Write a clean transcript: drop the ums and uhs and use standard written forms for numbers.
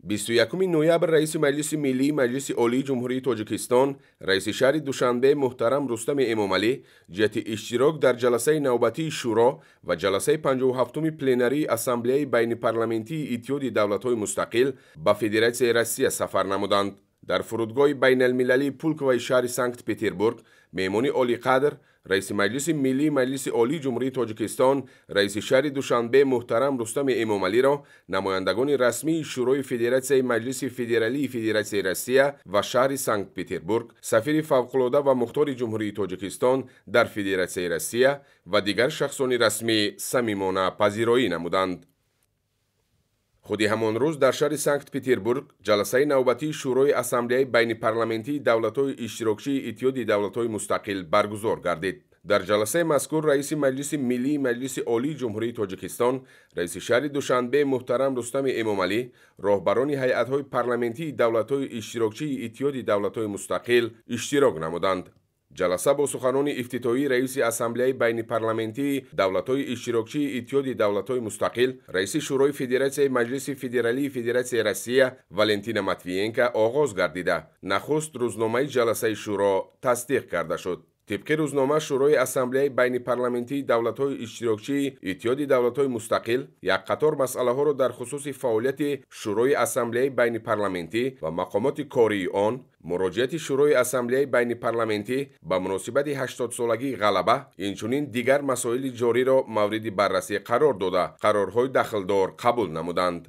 21 نویبر رئیس مجلس ملی مجلس عالی جمهوری تاجیکستان رئیس شهر دوشنبه محترم رستم امامعلی جهت اشتراک در جلسه نوبتی شورا و جلسه 57 پلنری اسامبله بین پارلمنتی اتحاد دولت‌های مستقل به فدراسیون روسیه سفر نمودند. در فرودگاه بین المللی پولکوی شهر سانکت پترزبورگ مهمانی عالی قدر رئیس مجلس ملی مجلس عالی جمهوری تاجیکستان رئیس شهر دوشنبه محترم رستم امامعلی را نمایندگان رسمی شورای فدراسیون مجلس فدرالی فدراسیون روسیه و شهر سانکت پترزبورگ سفیر فوق‌العاده و مختار جمهوری تاجیکستان در فدراسیون روسیه و دیگر شخصان رسمی صمیمانه پذیرایی نمودند. خودی همان روز در شهر سانکت پترزبورگ جلسه نوبتی شورای اسامبله بین پارلمنتی دولت‌های اشتراکی اتحاد دولت‌های مستقل برگزار گردید. در جلسه مذکور رئیس مجلس ملی مجلس عالی جمهوری تاجیکستان رئیس شهر دوشنبه محترم رستم امامعلی راهبران هیئت‌های پارلمنتی دولت‌های اشتراکی اتحاد دولت‌های مستقل اشتراک نمودند. جلسه با سخنان افتتاحی رئیس اسامبله بین پارلمنتی دولت‌های اشتراکی اتحاد دولت‌های مستقل رئیس شورای فدراسیون مجلس فدرالی فدراسیون روسیه والنتینا ماتویینکا آغاز گردیده نخست روزنامه جلسه شورا تصدیق کرده شد. طبق روزنامه شورای اسامبله بین پارلمنتی دولت‌های اشتراکی اتحاد دولت‌های مستقل یک قطار مسئله‌ها را در خصوص فعالیت شورای اسامبله بین پارلمنتی و مقامات کاری آن، مراجعت شورای اسامبله بین پارلمنتی به مناسبت 80 سالگی غلبه، اینچنین دیگر مسائل جاری را مورد بررسی قرار داده قرارهای دخلدار قبول نمودند.